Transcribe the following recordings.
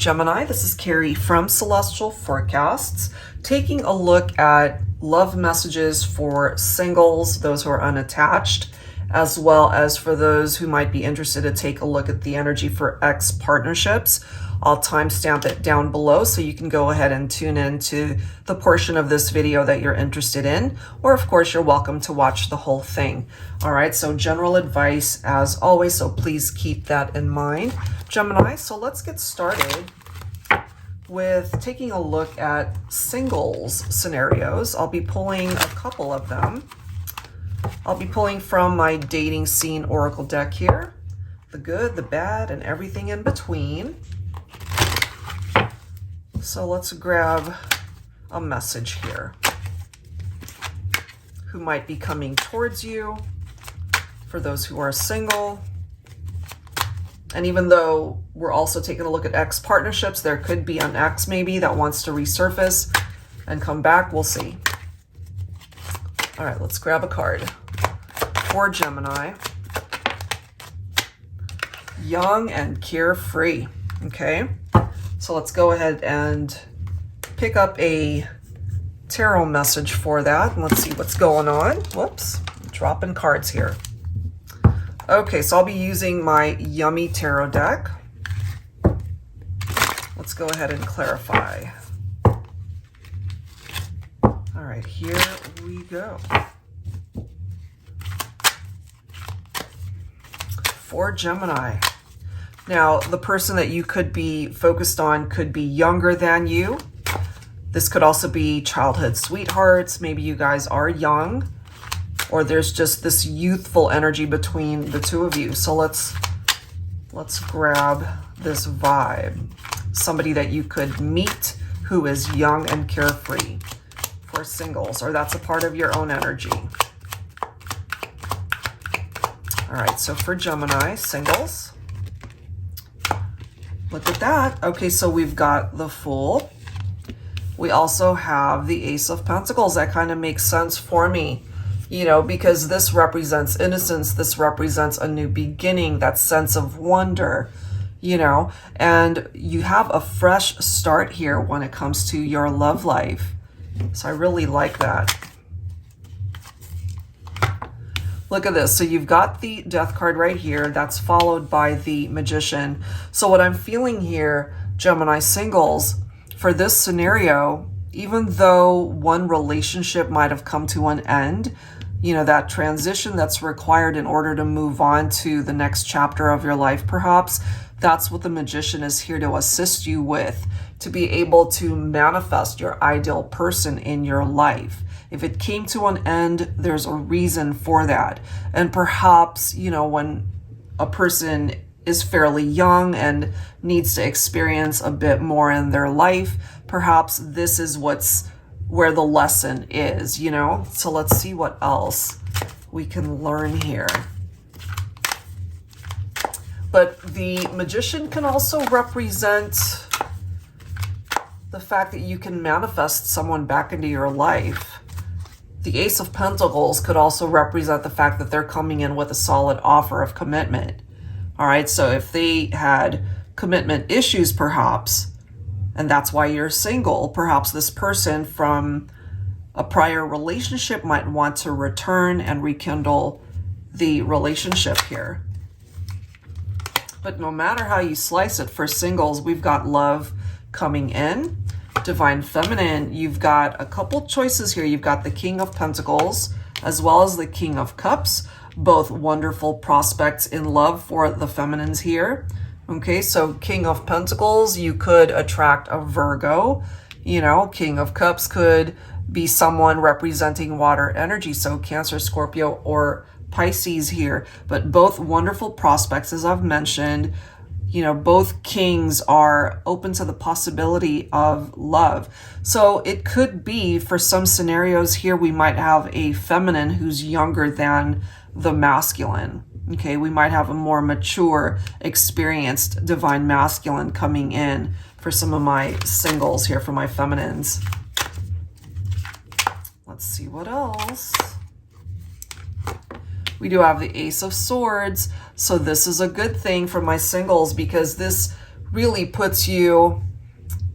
Gemini. This is Carrie from Celestial Forecasts, taking a look at love messages for singles, those who are unattached, as well as for those who might be interested to take a look at the energy for ex partnerships. I'll timestamp it down below so you can go ahead and tune in to the portion of this video that you're interested in, or of course you're welcome to watch the whole thing. All right, so general advice as always, so please keep that in mind, Gemini. So let's get started with taking a look at singles scenarios. I'll be pulling a couple of them. I'll be pulling from my dating scene oracle deck here, the good, the bad, and everything in between. So let's grab a message here. Who might be coming towards you for those who are single. And even though we're also taking a look at ex partnerships, there could be an ex maybe that wants to resurface and come back. We'll see. All right, let's grab a card for Gemini. Young and carefree. Okay. So let's go ahead and pick up a tarot message for that. And let's see what's going on. Whoops, dropping cards here. Okay, so I'll be using my Yummy Tarot deck. Let's go ahead and clarify. All right, here we go. For Gemini. Now, the person that you could be focused on could be younger than you. This could also be childhood sweethearts. Maybe you guys are young, or there's just this youthful energy between the two of you. So let's grab this vibe. Somebody that you could meet who is young and carefree for singles, or that's a part of your own energy. All right, so for Gemini, singles. Look at that. Okay, so we've got the Fool. We also have the Ace of Pentacles. That kind of makes sense for me, you know, because this represents innocence. This represents a new beginning, that sense of wonder, you know, and you have a fresh start here when it comes to your love life. So I really like that. Look at this. So you've got the Death card right here. That's followed by the Magician. So what I'm feeling here, Gemini singles, for this scenario, even though one relationship might have come to an end, you know, that transition that's required in order to move on to the next chapter of your life, perhaps, that's what the Magician is here to assist you with, to be able to manifest your ideal person in your life. If it came to an end, there's a reason for that. And perhaps, you know, when a person is fairly young and needs to experience a bit more in their life, perhaps this is where the lesson is, you know? So let's see what else we can learn here. But the Magician can also represent the fact that you can manifest someone back into your life. The Ace of Pentacles could also represent the fact that they're coming in with a solid offer of commitment. All right, so if they had commitment issues perhaps, and that's why you're single, perhaps this person from a prior relationship might want to return and rekindle the relationship here. But no matter how you slice it, for singles, we've got love coming in. Divine Feminine, you've got a couple choices here. You've got the King of Pentacles as well as the King of Cups, both wonderful prospects in love for the feminines here. Okay, so King of Pentacles, you could attract a Virgo. You know, King of Cups could be someone representing water energy, so Cancer, Scorpio, or Pisces here. But both wonderful prospects, as I've mentioned. You know, both kings are open to the possibility of love. So it could be, for some scenarios here, we might have a feminine who's younger than the masculine. Okay, we might have a more mature, experienced divine masculine coming in for some of my singles here, for my feminines. Let's see what else. We do have the Ace of Swords. So this is a good thing for my singles, because this really puts you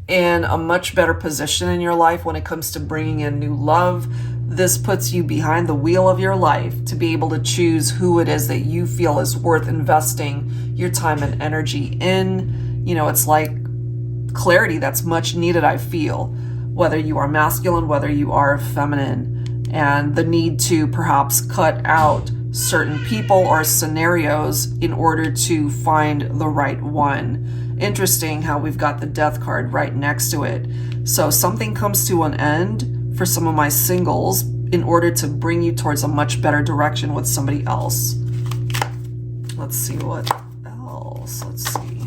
in a much better position in your life when it comes to bringing in new love. This puts you behind the wheel of your life to be able to choose who it is that you feel is worth investing your time and energy in. You know, it's like clarity that's much needed, I feel, whether you are masculine, whether you are feminine, and the need to perhaps cut out certain people or scenarios in order to find the right one. Interesting how we've got the Death card right next to it. So something comes to an end for some of my singles in order to bring you towards a much better direction with somebody else. Let's see what else. Let's see.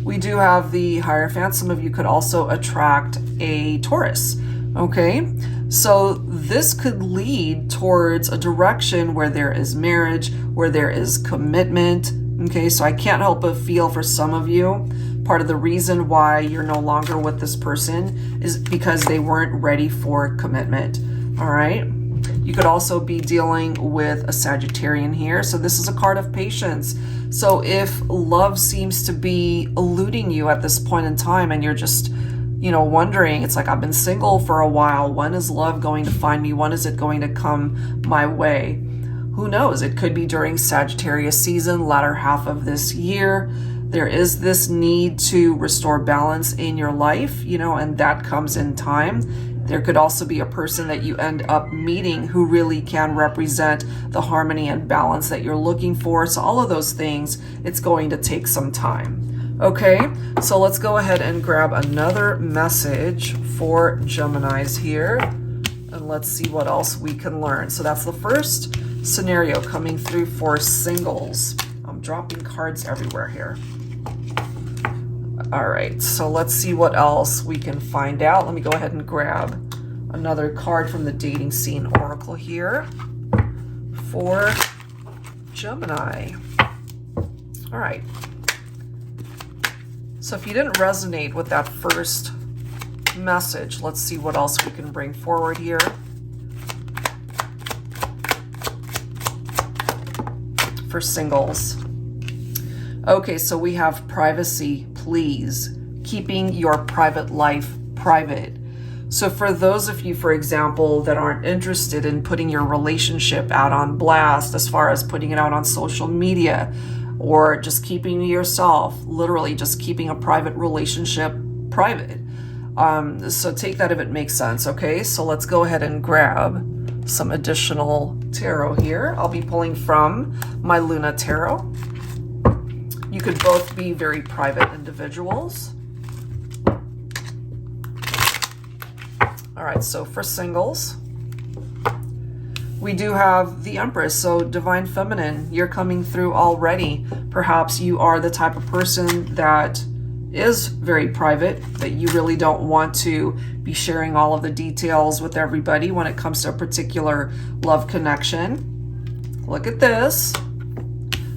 We do have the Hierophant. Some of you could also attract a Taurus. Okay, so this could lead towards a direction where there is marriage, where there is commitment. Okay, so I can't help but feel for some of you, part of the reason why you're no longer with this person is because they weren't ready for commitment. All right. You could also be dealing with a Sagittarian here. So this is a card of patience. So if love seems to be eluding you at this point in time and you're just, you know, wondering, it's like, I've been single for a while. When is love going to find me? When is it going to come my way? Who knows? It could be during Sagittarius season, latter half of this year. There is this need to restore balance in your life, you know, and that comes in time. There could also be a person that you end up meeting who really can represent the harmony and balance that you're looking for. So all of those things, it's going to take some time. Okay, so let's go ahead and grab another message for Geminis here. And let's see what else we can learn. So that's the first scenario coming through for singles. I'm dropping cards everywhere here. All right, so let's see what else we can find out. Let me go ahead and grab another card from the Dating Scene Oracle here for Gemini. All right. So if you didn't resonate with that first message, let's see what else we can bring forward here. For singles. Okay, so we have privacy, please. Keeping your private life private. So for those of you, for example, that aren't interested in putting your relationship out on blast, as far as putting it out on social media, or just keeping to yourself, literally just keeping a private relationship private. So take that if it makes sense, okay? So let's go ahead and grab some additional tarot here. I'll be pulling from my Luna Tarot. You could both be very private individuals. All right, so for singles, we do have the Empress. So Divine Feminine, you're coming through already. Perhaps you are the type of person that is very private, that you really don't want to be sharing all of the details with everybody when it comes to a particular love connection. Look at this.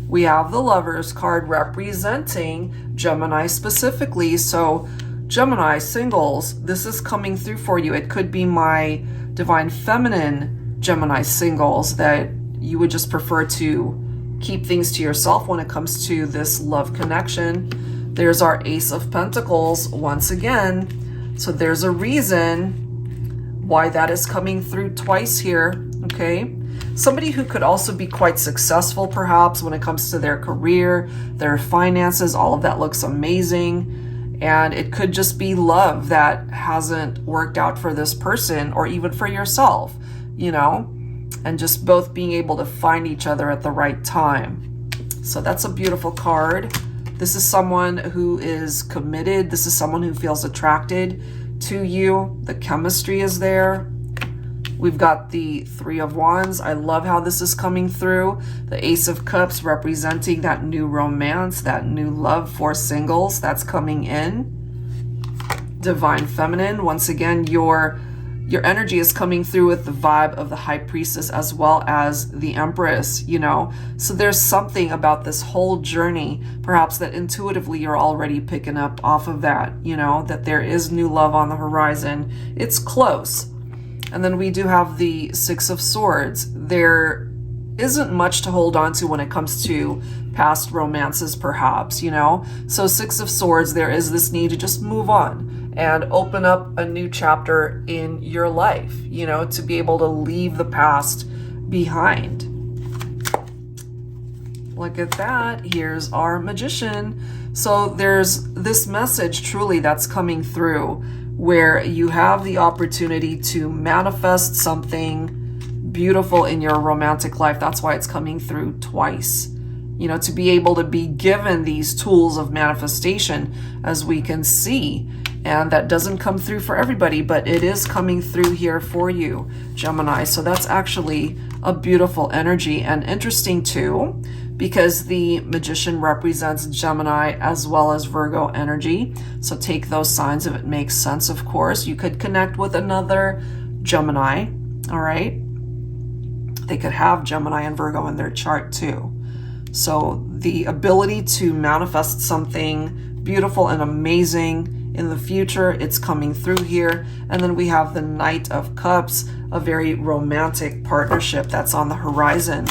We have the Lovers card representing Gemini specifically. So Gemini singles, this is coming through for you. It could be my Divine Feminine Gemini singles that you would just prefer to keep things to yourself when it comes to this love connection. There's our Ace of Pentacles once again. So there's a reason why that is coming through twice here, okay? Somebody who could also be quite successful perhaps when it comes to their career, their finances, all of that looks amazing. And it could just be love that hasn't worked out for this person or even for yourself, you know? And just both being able to find each other at the right time. So that's a beautiful card. This is someone who is committed. This is someone who feels attracted to you. The chemistry is there. We've got the Three of Wands. I love how this is coming through. The Ace of Cups representing that new romance, that new love for singles that's coming in. Divine Feminine. Once again, your energy is coming through with the vibe of the High Priestess as well as the Empress, you know. So there's something about this whole journey, perhaps that intuitively you're already picking up off of that, you know, that there is new love on the horizon. It's close. And then we do have the Six of Swords. There isn't much to hold on to when it comes to past romances, perhaps, you know? So Six of Swords, there is this need to just move on and open up a new chapter in your life, you know, to be able to leave the past behind. Look at that. Here's our Magician. So there's this message truly that's coming through where you have the opportunity to manifest something beautiful in your romantic life. That's why it's coming through twice. You know, to be able to be given these tools of manifestation, as we can see. And that doesn't come through for everybody, but it is coming through here for you, Gemini. So that's actually a beautiful energy, and interesting too, because the Magician represents Gemini as well as Virgo energy. So take those signs if it makes sense, of course. You could connect with another Gemini, all right? They could have Gemini and Virgo in their chart too. So the ability to manifest something beautiful and amazing in the future, it's coming through here. And then we have the Knight of Cups, a very romantic partnership that's on the horizon.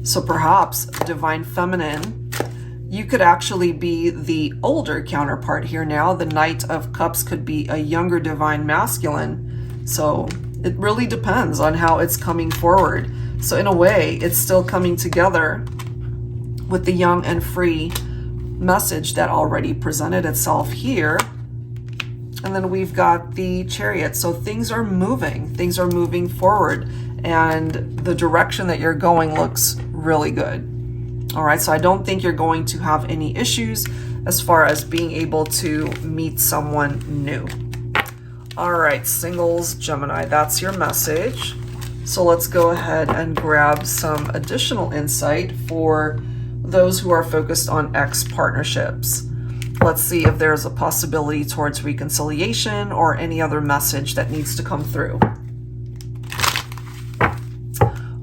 So perhaps Divine Feminine, you could actually be the older counterpart here now. The Knight of Cups could be a younger Divine Masculine. So it really depends on how it's coming forward. So in a way, it's still coming together with the young and free message that already presented itself here. And then we've got the Chariot. So things are moving forward, and the direction that you're going looks really good. All right, so I don't think you're going to have any issues as far as being able to meet someone new. All right, singles, Gemini, that's your message. So let's go ahead and grab some additional insight for those who are focused on ex partnerships. Let's see if there's a possibility towards reconciliation or any other message that needs to come through.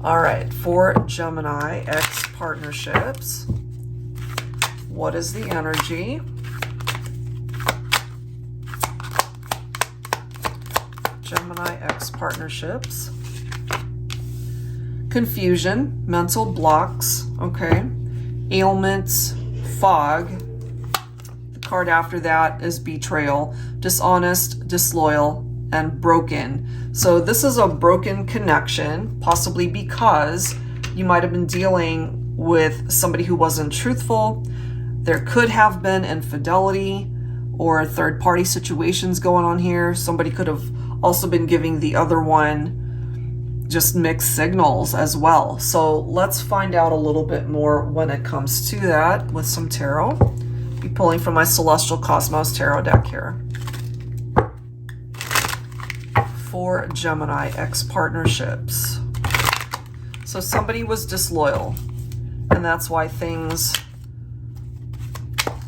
All right, for Gemini ex partnerships, what is the energy? Gemini ex partnerships. Confusion, mental blocks, okay. Ailments, fog. The card after that is betrayal, dishonest, disloyal, and broken. So this is a broken connection, possibly because you might have been dealing with somebody who wasn't truthful. There could have been infidelity or third-party situations going on here. Somebody could have also been giving the other one just mixed signals as well. So let's find out a little bit more when it comes to that with some tarot. Be pulling from my Celestial Cosmos tarot deck here. For Gemini ex partnerships. So somebody was disloyal, and that's why things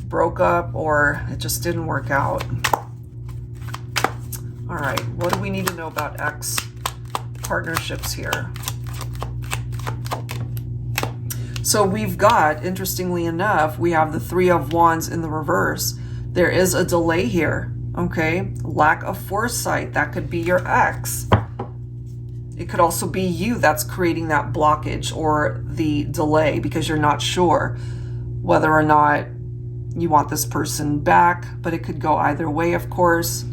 broke up or it just didn't work out. All right, what do we need to know about ex partnerships here? So we've got, interestingly enough, we have the Three of Wands in the reverse. There is a delay here, okay? Lack of foresight, that could be your ex. It could also be you that's creating that blockage or the delay because you're not sure whether or not you want this person back, but it could go either way, of course.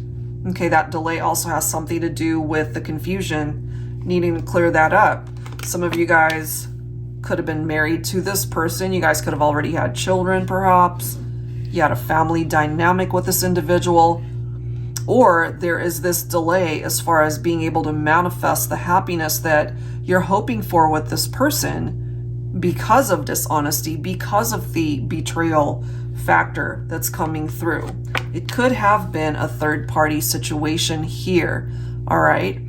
Okay, that delay also has something to do with the confusion, needing to clear that up. Some of you guys could have been married to this person. You guys could have already had children, perhaps. You had a family dynamic with this individual. Or there is this delay as far as being able to manifest the happiness that you're hoping for with this person because of dishonesty, because of the betrayal factor that's coming through. It could have been a third-party situation here, all right?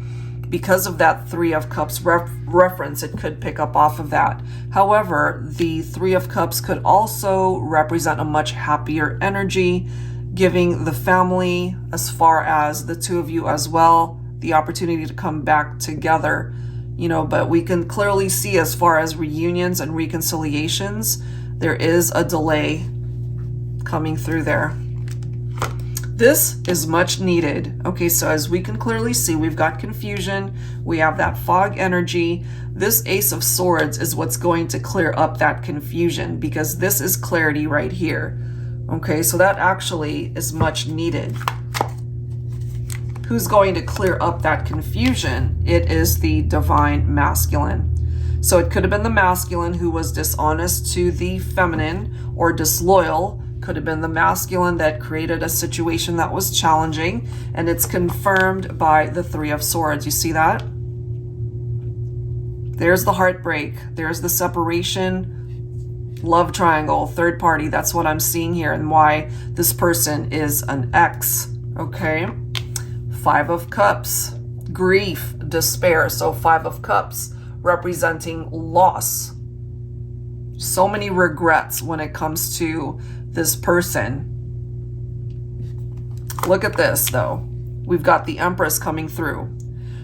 Because of that Three of Cups reference, it could pick up off of that. However, the Three of Cups could also represent a much happier energy, giving the family, as far as the two of you as well, the opportunity to come back together, you know, but we can clearly see as far as reunions and reconciliations, there is a delay coming through there. This is much needed. Okay, so as we can clearly see, we've got confusion. We have that fog energy. This Ace of Swords is what's going to clear up that confusion, because this is clarity right here. Okay, so that actually is much needed. Who's going to clear up that confusion? It is the Divine Masculine. So it could have been the masculine who was dishonest to the feminine or disloyal. Could have been the masculine that created a situation that was challenging, and it's confirmed by the Three of Swords. You see that? There's the heartbreak. There's the separation, love triangle, third party. That's what I'm seeing here, and why this person is an ex. Okay? Five of Cups, grief, despair. So Five of Cups representing loss. So many regrets when it comes to this person. Look at this though. We've got the Empress coming through.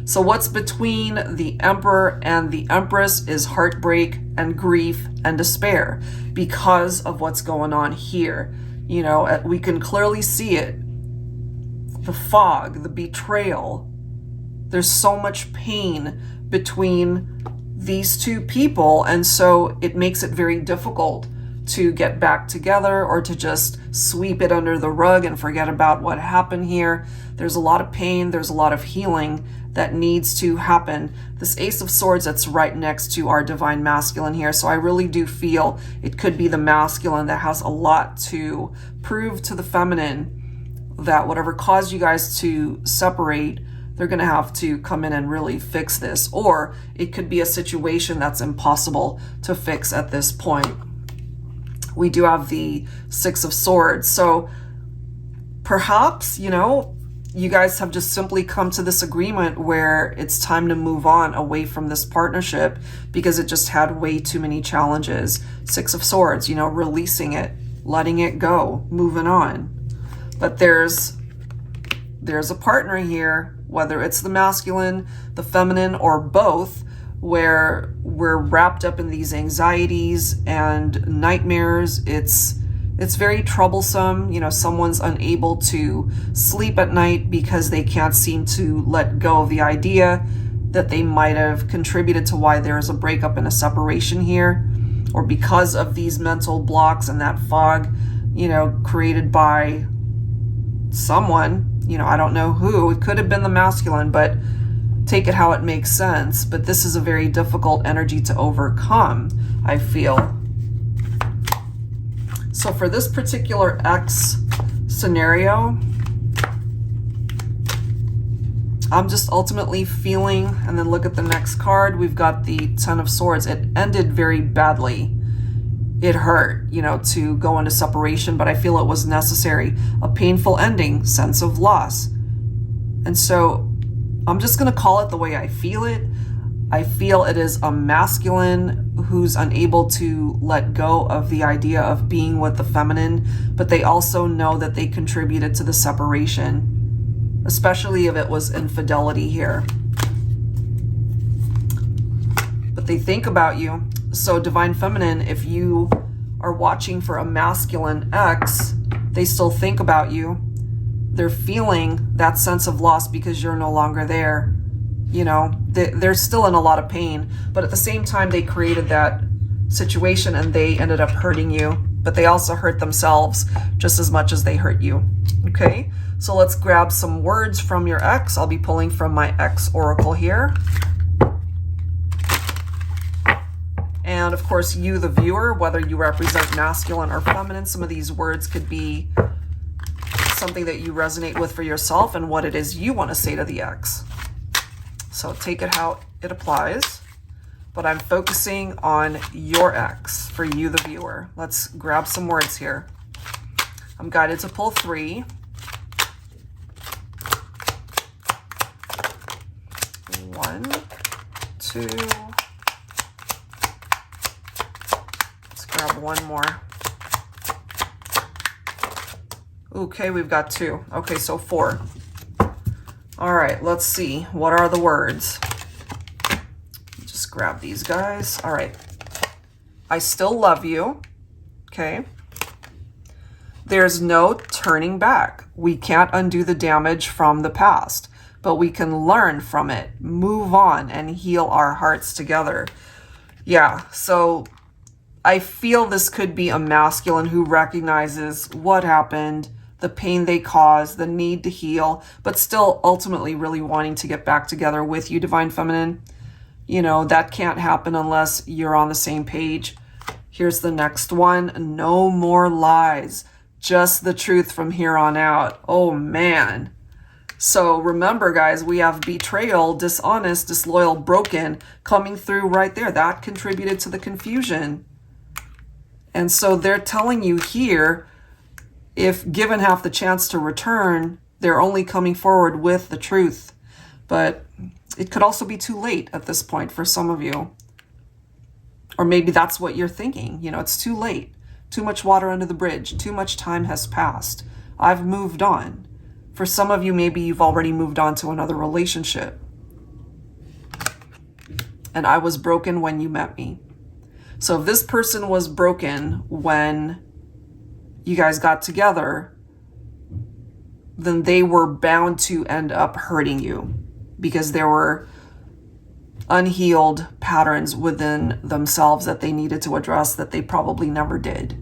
So what's between the Emperor and the Empress is heartbreak and grief and despair because of what's going on here. You know, we can clearly see it. The fog, the betrayal. There's so much pain between these two people, and so it makes it very difficult to get back together or to just sweep it under the rug and forget about what happened here. There's a lot of pain, there's a lot of healing that needs to happen. This Ace of Swords that's right next to our Divine Masculine here, so I really do feel it could be the masculine that has a lot to prove to the feminine, that whatever caused you guys to separate, they're going to have to come in and really fix this. Or it could be a situation that's impossible to fix at this point. We do have the Six of Swords. So perhaps, you know, you guys have just simply come to this agreement where it's time to move on away from this partnership because it just had way too many challenges. Six of Swords, you know, releasing it, letting it go, moving on. But there's a partner here, whether it's the masculine, the feminine, or both, where we're wrapped up in these anxieties and nightmares. It's very troublesome. You know, someone's unable to sleep at night because they can't seem to let go of the idea that they might have contributed to why there's a breakup and a separation here, or because of these mental blocks and that fog, you know, created by someone, you know, I don't know who. It could have been the masculine, but take it how it makes sense. But this is a very difficult energy to overcome, I feel. So for this particular ex scenario, I'm just ultimately feeling, and then look at the next card, we've got the Ten of Swords. It ended very badly. It hurt, you know, to go into separation, but I feel it was necessary. A painful ending, sense of loss. And so I'm just going to call it the way I feel it. I feel it is a masculine who's unable to let go of the idea of being with the feminine, but they also know that they contributed to the separation, especially if it was infidelity here. But they think about you. So Divine Feminine, if you are watching for a masculine ex, they still think about you. They're feeling that sense of loss because you're no longer there. You know, they're still in a lot of pain, but at the same time, they created that situation and they ended up hurting you, but they also hurt themselves just as much as they hurt you. Okay, so let's grab some words from your ex. I'll be pulling from my ex oracle here. And of course, you, the viewer, whether you represent masculine or feminine, some of these words could be something that you resonate with for yourself and what it is you want to say to the ex. So take it how it applies, but I'm focusing on your ex for you, the viewer. Let's grab some words here. I'm guided to pull 3. 1, 2. Let's grab one more. Okay, we've got 2. Okay, so 4. All right, let's see. What are the words? Just grab these guys. All right. I still love you. Okay. There's no turning back. We can't undo the damage from the past, but we can learn from it, move on, and heal our hearts together. Yeah, so I feel this could be a masculine who recognizes what happened, the pain they caused, the need to heal, but still ultimately really wanting to get back together with you, Divine Feminine. You know, that can't happen unless you're on the same page. Here's the next one. No more lies. Just the truth from here on out. Oh, man. So remember, guys, we have betrayal, dishonest, disloyal, broken coming through right there. That contributed to the confusion. And so they're telling you here, if given half the chance to return, they're only coming forward with the truth. But it could also be too late at this point for some of you. Or maybe that's what you're thinking. You know, it's too late. Too much water under the bridge. Too much time has passed. I've moved on. For some of you, maybe you've already moved on to another relationship. And I was broken when you met me. So if this person was broken when you guys got together, then they were bound to end up hurting you because there were unhealed patterns within themselves that they needed to address that they probably never did.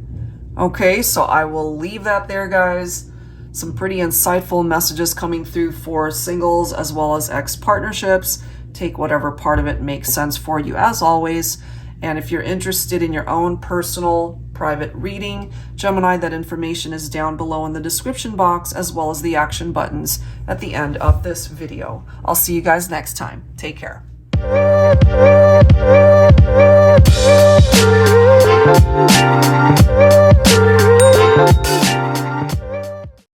Okay, so I will leave that there, guys. Some pretty insightful messages coming through for singles as well as ex-partnerships. Take whatever part of it makes sense for you, as always. And if you're interested in your own personal private reading, Gemini, that information is down below in the description box, as well as the action buttons at the end of this video. I'll see you guys next time. Take care. Thank you.